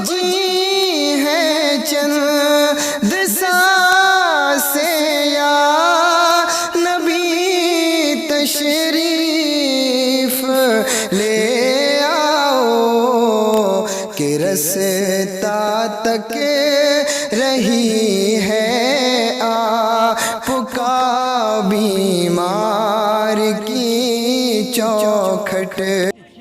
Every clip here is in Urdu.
جی ہے چند سانسیں یا نبی تشریف لے آؤ کہ رستا تک رہی ہے آپ کا بیمار کی چوکھٹ۔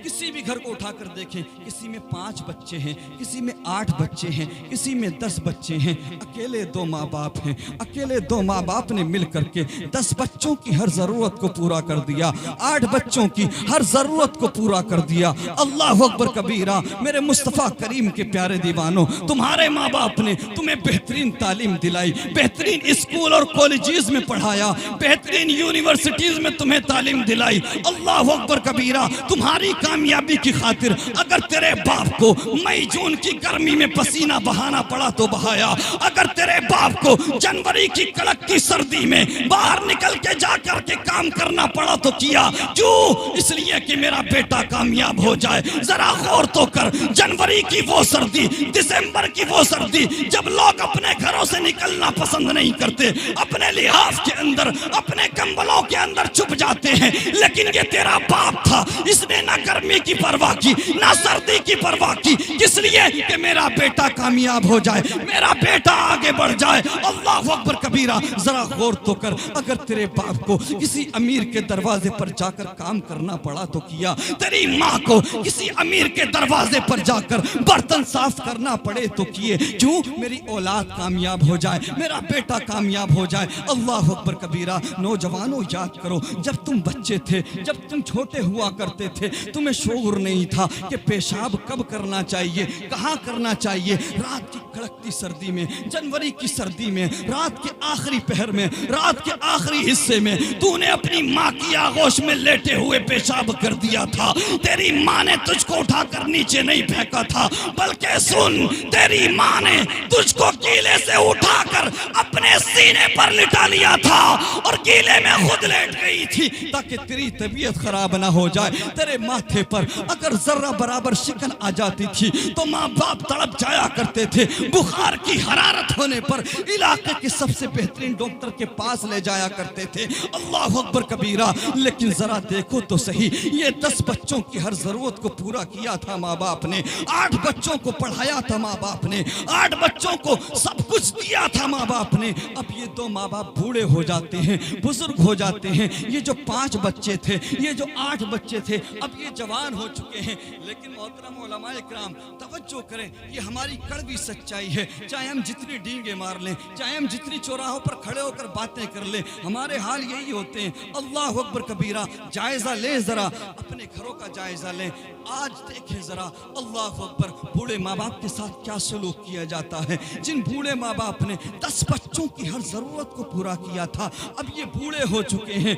کسی بھی گھر کو اٹھا کر دیکھیں، کسی میں 5 بچے ہیں، کسی میں 8 بچے ہیں، کسی میں 10 بچے ہیں، اکیلے 2 ماں باپ ہیں، اکیلے 2 ماں باپ نے مل کر کے 10 بچوں کی ہر ضرورت کو پورا کر دیا، 8 بچوں کی ہر ضرورت کو پورا کر دیا۔ اللہ اکبر کبیرہ۔ میرے مصطفیٰ کریم کے پیارے دیوانوں، تمہارے ماں باپ نے تمہیں بہترین تعلیم دلائی، بہترین اسکول اور کالجز میں پڑھایا، بہترین یونیورسٹیز میں تمہیں تعلیم دلائی۔ اللہ اکبر کبیرہ۔ تمہاری کامیابی کی خاطر اگر تیرے باپ کو مئی جون کی گرمی میں پسینہ بہانا پڑا تو بہایا، اگر تیرے باپ کو جنوری کی کڑکتی سردی میں باہر نکل کے جا کر کے کام کرنا پڑا تو کیا۔ کیوں؟ اس لیے کہ میرا بیٹا کامیاب ہو جائے۔ ذرا غور تو کر، جنوری کی وہ سردی، دسمبر کی وہ سردی جب لوگ اپنے گھروں سے نکلنا پسند نہیں کرتے، اپنے لحاف کے اندر، اپنے کمبلوں کے اندر چھپ جاتے ہیں، لیکن یہ تیرا باپ تھا، اس نے نہ گرمی کی پرواہ کی نہ سردی کی پرواہ کی، کس لیے کہ میرا بیٹا کامیاب ہو جائے، میرا بیٹا آگے بڑھ جائے۔ اللہ اکبر کبیرہ۔ ذرا غور تو کر، اگر تیرے باپ کو کسی امیر کے دروازے پر جا کر کام کرنا پڑا تو کیا، تیری ماں کو کسی امیر کے دروازے پر جا کر برتن صاف کرنا پڑے تو کیے۔ کیوں؟ میری اولاد کامیاب ہو جائے، میرا بیٹا کامیاب ہو جائے۔ اللہ اکبر کبیرہ۔ نوجوانوں یاد کرو، جب تم بچے تھے، جب تم چھوٹے ہوا کرتے تھے، تمہیں شعور نہیں تھا کہ پیشاب کب کرنا چاہیے، کہاں کرنا چاہیے۔ رات کی کڑکتی سردی میں، جنوری کی سردی میں، رات کے آخری پہر میں، رات کے آخری حصے میں تو نے اپنی ماں کی آغوش میں لیٹے ہوئے پیشاب کر دیا تھا۔ تیری ماں نے تجھ کو اٹھا کر نیچے نہیں پھینکا تھا، بلکہ سن، تیری ماں نے تجھ کو گیلے سے اٹھا کر اپنے سینے پر لٹا لیا تھا اور گیلے میں خود لیٹ گئی تھی تاکہ تیری طبیعت خراب نہ ہو جائے۔ تیرے ماتھے پر اگر ذرہ برابر شکن آ جاتی تھی تو ماں باپ تڑپ جایا کرتے تھے، بخار کی حرارت ہونے پر علاقے کے سب سے بہترین ڈاکٹر کے پاس لے جایا کرتے تھے۔ اللہ اکبر کبیرہ۔ لیکن ذرا دیکھو تو صحیح، یہ 10 بچوں کی ہر ضرورت کو پورا کیا تھا ماں باپ نے، 8 بچوں کو پڑھایا تھا ماں باپ نے، 8 بچوں کو سب کچھ دیا تھا ماں باپ نے۔ اب یہ 2 ماں باپ بوڑھے ہو جاتے ہیں، بزرگ ہو جاتے ہیں۔ یہ جو 5 بچے تھے، یہ جو 8 بچے تھے، اب یہ جوان ہو چکے ہیں۔ لیکن محترم علماء اکرام توجہ کریں، یہ ہماری کڑوی سچائی ہے۔ چاہے ہم جتنی ڈینگیں مار لیں، چاہے ہم جتنی چوراہوں پر کھڑے ہو کر باتیں کر لیں، ہمارے حال یہی ہوتے ہیں۔ اللہ اکبر کبیرہ۔ جائزہ لیں، ذرا اپنے گھروں کا جائزہ لیں۔ آج دیکھیں ذرا، اللہ اکبر، بوڑھے ماں باپ کے ساتھ کیا سلوک کیا جاتا ہے۔ جن بوڑھے ماں باپ نے 10 بچوں کی ہر ضرورت کو پورا کیا تھا، اب یہ بوڑھے ہو چکے ہیں۔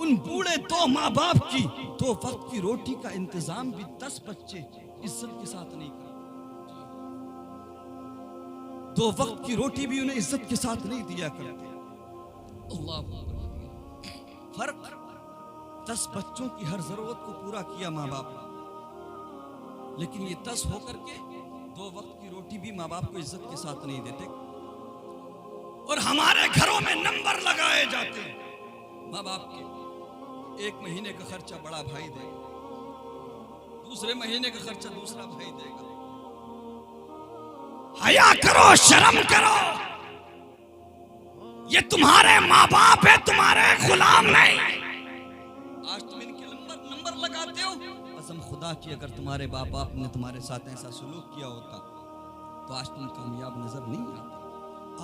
ان بوڑھے 2 ماں باپ کی 2 وقت کی روٹی کا انتظام بھی 10 بچے عزت کے ساتھ نہیں کرتے۔ 2 وقت کی روٹی بھی انہیں عزت کے ساتھ نہیں دیا کرتے۔ اللہ اکبر۔ فرق 10 بچوں کی ہر ضرورت کو پورا کیا ماں باپ نے، لیکن یہ 10 ہو کر کے 2 وقت کی روٹی بھی ماں باپ کو عزت کے ساتھ نہیں دیتے۔ اور ہمارے گھروں میں نمبر لگائے جاتے ہیں ماں باپ کے۔ 1 مہینے کا خرچہ بڑا بھائی دے گا، دوسرے مہینے کا خرچہ دوسرا بھائی دے گا۔ حیا کرو، شرم کرو، یہ تمہارے ماں باپ ہے، تمہارے غلام نہیں۔ آج تم ان کے نمبر لگاتے ہو۔ قسم خدا کی اگر تمہارے باپ باپ نے تمہارے ساتھ ایسا سلوک کیا ہوتا تو آج تم کامیاب نظر نہیں آتے۔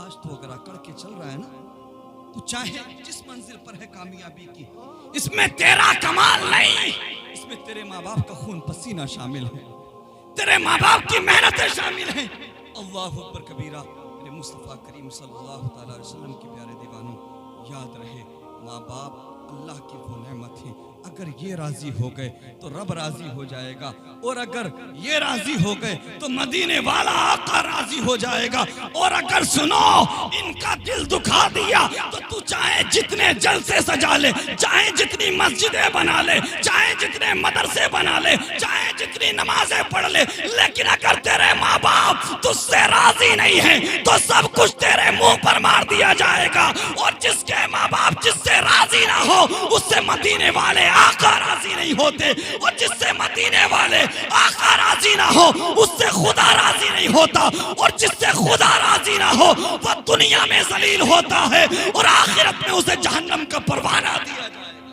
آج تو اگر اکڑ کے چل رہا ہے نا، تو چاہے جس منزل پر ہے کامیابی کی، اس میں تیرا کمال نہیں، اس میں تیرے ماں باپ کا خون پسینہ شامل ہے، تیرے ماں باپ کی محنتیں شامل ہیں۔ اللہ اکبر کبیرہ۔ میرے مصطفیٰ کریم صلی اللہ تعالی علیہ وسلم کے پیارے دیوانوں، یاد رہے، ماں باپ اللہ کی وہ نعمت ہے، اگر یہ راضی ہو گئے تو رب راضی ہو جائے گا، اور اگر یہ راضی ہو گئے تو مدینے والا آقا راضی ہو جائے گا۔ اور اگر سنو ان کا دل دکھا دیا تو تو چاہے جتنے جلسے سجا لے، چاہے جتنی مسجدیں بنا لے، چاہے جتنے مدرسے بنا لے، چاہے جتنی نمازیں پڑھ لے، لیکن اگر تیرے ماں باپ تجھ سے راضی نہیں ہیں تو سب کچھ تیرے منہ پر مار دیا جائے گا۔ اور جس کے ماں باپ جس سے راضی نہ ہو اس سے مدینے والے آقا راضی نہیں ہوتے، اور جس سے مدینے والے آقا راضی نہ ہو اس سے خدا راضی نہیں ہوتا، اور جس سے خدا راضی نہ ہو وہ دنیا میں ذلیل ہوتا ہے اور آخرت میں اسے جہنم کا پروانہ دیا جائے گا۔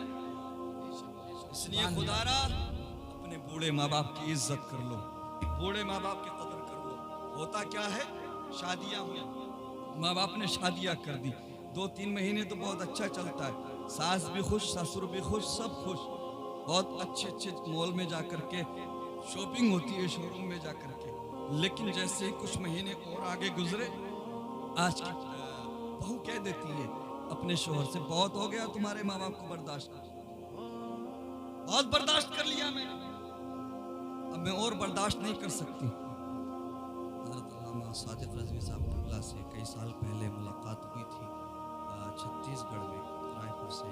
اس لیے خدا را اپنے بوڑھے ماں باپ کی عزت کر لو، بوڑھے ماں باپ کی قدر کر لو۔ ہوتا کیا ہے، شادیاں ہوئی، ماں باپ نے شادیاں کر دی، 2-3 مہینے تو بہت اچھا چلتا ہے، ساس بھی خوش، سسر بھی خوش، سب خوش، بہت اچھے مال میں جا کر کے شاپنگ ہوتی ہے، شو روم میں جا کر کے، لیکن جیسے کچھ مہینے اور آگے گزرے، آج کی بہو کہہ دیتی ہے اپنے شوہر سے، بہت ہو گیا تمہارے ماں باپ کو برداشت، بہت برداشت کر لیا میں، اب میں اور برداشت نہیں کر سکتی۔ حضرت علامہ صادق رضوی صاحب اللہ سے کئی سال پہلے ملاقات ہوئی تھی، چھتیس گڑھ میں رائے پور سے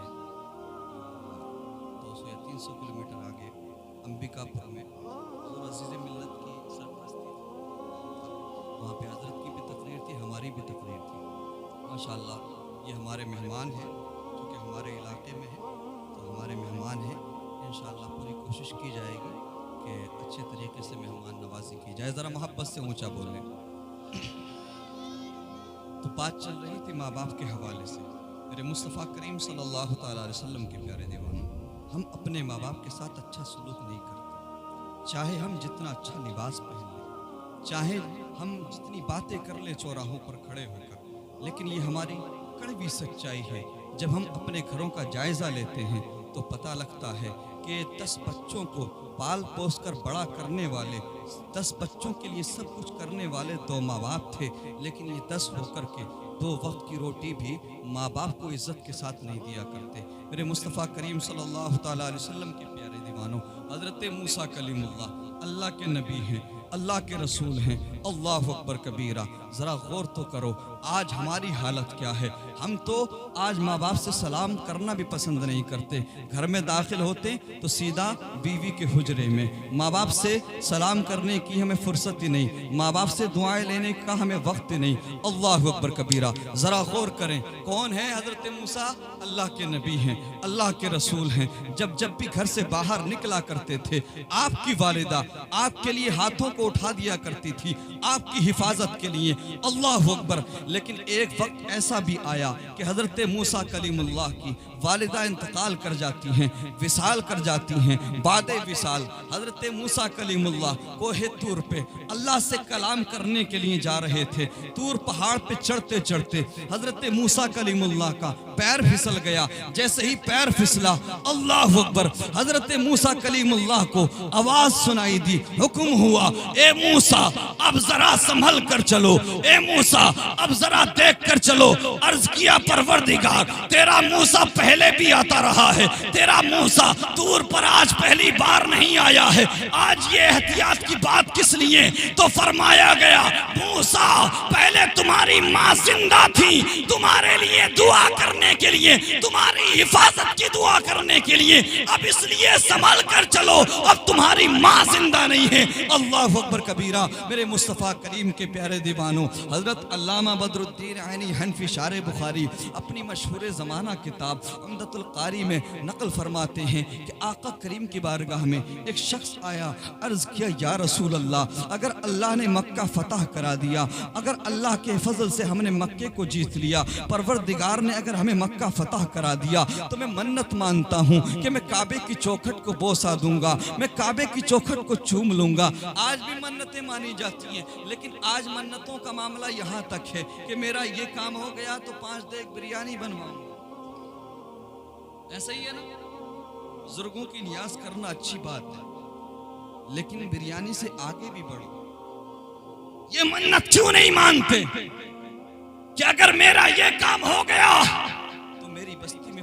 200 یا 300 کلومیٹر آگے امبکا پور میں حضور عزیز ملت کی سرپرستی تھی، وہاں پہ حضرت کی بھی تقریر تھی، ہماری بھی تقریر تھی۔ ماشاءاللہ یہ ہمارے مہمان ہیں، چونکہ ہمارے علاقے میں ہیں تو ہمارے مہمان ہیں، انشاءاللہ پوری کوشش کی جائے گی کہ اچھے طریقے سے مہمان نوازی کی جائے۔ ذرا محبت سے اونچا بولیں۔ تو بات چل رہی تھی ماں باپ کے حوالے سے۔ میرے مصطفیٰ کریم صلی اللہ تعالیٰ علیہ وسلم کے پیارے دیوانوں، ہم اپنے ماں باپ کے ساتھ اچھا سلوک نہیں کرتے، چاہے ہم جتنا اچھا لباس پہن لیں، چاہے ہم جتنی باتیں کر لیں چوراہوں پر کھڑے ہو کر، لیکن یہ ہماری کڑوی سچائی ہے۔ جب ہم اپنے گھروں کا جائزہ لیتے ہیں تو پتہ لگتا ہے کہ 10 بچوں کو پال پوس کر بڑا کرنے والے، 10 بچوں کے لیے سب کچھ کرنے والے 2 ماں باپ تھے، لیکن یہ 10 ہو کر کے 2 وقت کی روٹی بھی ماں باپ کو عزت کے ساتھ نہیں دیا کرتے۔ میرے مصطفیٰ کریم صلی اللہ تعالیٰ علیہ وسلم کے پیارے دیوانوں، حضرت موسیٰ کلیم اللہ کے نبی ہیں، اللہ کے رسول ہیں، اللہ اکبر کبیرہ۔ ذرا غور تو کرو آج ہماری حالت کیا ہے۔ ہم تو آج ماں باپ سے سلام کرنا بھی پسند نہیں کرتے، گھر میں داخل ہوتے تو سیدھا بیوی کے حجرے میں، ماں باپ سے سلام کرنے کی ہمیں فرصت ہی نہیں، ماں باپ سے دعائیں لینے کا ہمیں وقت ہی نہیں۔ اللہ اکبر کبیرہ۔ ذرا غور کریں کون ہے حضرت موسیٰ؟ اللہ کے نبی ہیں، اللہ کے رسول ہیں۔ جب بھی گھر سے باہر نکلا کرتے تھے، آپ کی والدہ آپ کے لیے ہاتھوں کو اٹھا دیا کرتی تھی آپ کی حفاظت کے لیے۔ اللہ اکبر۔ لیکن ایک وقت ایسا بھی آیا کہ حضرت موسیٰ کلیم اللہ کی والدہ انتقال کر جاتی ہیں، وصال کر جاتی ہیں۔ بعد وصال حضرت موسیٰ کلیم اللہ کوہ طور پہ اللہ سے کلام کرنے کے لیے جا رہے تھے۔ طور پہاڑ پہ چڑھتے چڑھتے حضرت موسیٰ کلیم اللہ کا پیر پھسل گیا۔ جیسے ہی پیر پھسلا، اللہ اکبر، حضرت موسیٰ کلیم اللہ کو آواز سنائی دی، حکم ہوا، اے موسیٰ اب ذرا سنبھل کر چلو، اے موسیٰ اب ذرا دیکھ کر چلو۔ عرض کیا پروردگار تیرا موسیٰ پہلے بھی آتا رہا ہے، تیرا موسیٰ طور پر آج پہلی بار نہیں آیا ہے، آج یہ احتیاط کی بات کس لیے؟ تو فرمایا گیا موسیٰ پہلے تمہاری ماں زندہ تھی، تمہارے لیے دعا کرنے کے لیے، تمہاری حفاظت کی دعا کرنے کے لیے، اب اس لیے سنبھل کر چلو، اب تمہاری ماں زندہ نہیں ہے۔ اللہ اکبر کبیرہ۔ میرے مصطفیٰ کریم کے پیارے دیوانوں، حضرت علامہ بدر الدین عینی حنفی شارح بخاری اپنی مشہور زمانہ کتاب عمدۃ القاری میں نقل فرماتے ہیں کہ آقا کریم کی بارگاہ میں ایک شخص آیا، عرض کیا یا رسول اللہ، اگر اللہ نے مکہ فتح کرا دیا، اگر اللہ کے فضل سے ہم نے مکے کو جیت لیا، پروردگار نے اگر ہمیں مکہ فتح کرا دیا تو میں منت مانتا ہوں کہ میں کعبے کی چوکھٹ کو بوسا دوں گا، میں کعبے کی چوکھٹ کو چوم لوں گا۔ آج بھی منتیں مانی جاتی ہیں، لیکن آج منتوں کا معاملہ یہاں تک ہے کہ میرا یہ کام ہو گیا تو 5 دیگ بریانی بنواؤں۔ ایسا ہی ہے نا، بزرگوں کی نیاز کرنا اچھی بات ہے، لیکن بریانی سے آگے بھی بڑھو۔ یہ منت کیوں نہیں مانتے کہ اگر میرا یہ کام ہو گیا تو میری بستی میں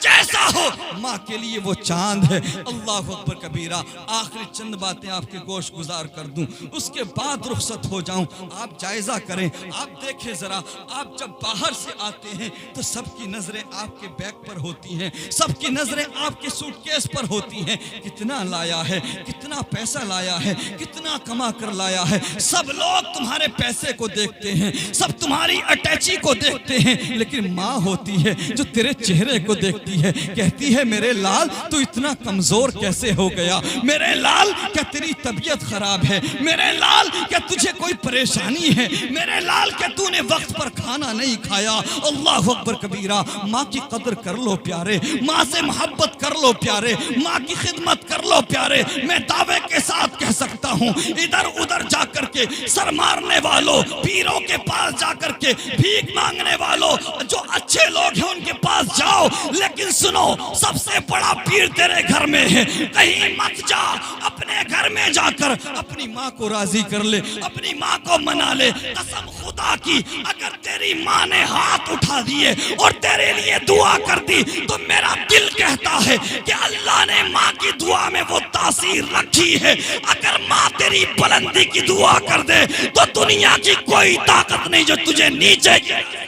جیسا ہو ماں کے لیے وہ چاند ہے۔ اللہ اکبر کبیرہ۔ آخری چند باتیں آپ کے گوش گزار کر دوں، اس کے بعد رخصت ہو جاؤں۔ آپ جائزہ کریں، آپ دیکھیں ذرا، آپ جب باہر سے آتے ہیں تو سب کی نظریں آپ کے بیگ پر ہوتی ہیں، سب کی نظریں آپ کے سوٹ کیس پر ہوتی ہیں، کتنا لایا ہے، کتنا پیسہ لایا ہے، کتنا کما کر لایا ہے۔ سب لوگ تمہارے پیسے کو دیکھتے ہیں، سب تمہاری اٹیچی کو دیکھتے ہیں، لیکن ماں ہوتی ہے جو تیرے چہرے کو دیکھتی ہے، کہتی ہے میرے لال تو اتنا کمزور کیسے ہو گیا، میرے لال کیا تیری طبیعت خراب ہے، میرے لال کیا تجھے کوئی پریشانی ہے، میرے لال کیا تو نے وقت پر کھانا نہیں کھایا۔ اللہ اکبر کبیرہ۔ ماں کی قدر کر لو پیارے، ماں سے محبت کر لو پیارے، ماں کی خدمت کر لو پیارے۔ میں دعوے کے ساتھ کہہ سکتا ہوں، ادھر ادھر جا کر کے سر مارنے والوں، پیروں کے پاس جا کر کے بھیک مانگنے والوں، جو اچھے لوگ ہیں ان کے پاس جاؤ، لیکن سنو سب سے بڑا پیر تیرے گھر میں ہے۔ کہیں مت جا، اپنے گھر میں جا کر اپنی ماں کو راضی کر لے، اپنی ماں کو منا لے۔ قسم خدا کی اگر تیری ماں نے ہاتھ اٹھا دیے اور تیرے لیے دعا کر دی تو میرا دل کہتا ہے کہ اللہ نے ماں کی دعا میں وہ تاثیر رکھی ہے۔ اگر ماں تیری بلندی کی دعا کر دے تو دنیا کی کوئی طاقت نہیں جو تجھے نیچے گرائے،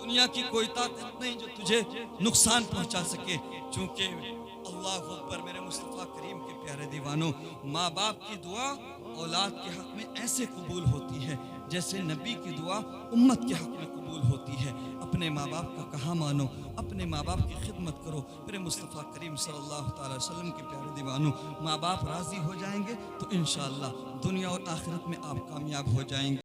دنیا کی کوئی طاقت نہیں جو تجھے نقصان پہنچا سکے۔ چونکہ اللہ اکبر میرے مصطفیٰ کریم کے پیارے دیوانوں، ماں باپ کی دعا اولاد کے حق میں ایسے قبول ہوتی ہے جیسے نبی کی دعا امت کے حق میں قبول ہوتی ہے۔ اپنے ماں باپ کا کہاں مانو، اپنے ماں باپ کی خدمت کرو۔ میرے مصطفیٰ کریم صلی اللہ تعالی وسلم کے پیارے دیوانوں، ماں باپ راضی ہو جائیں گے تو انشاءاللہ دنیا اور آخرت میں آپ کامیاب ہو جائیں گے۔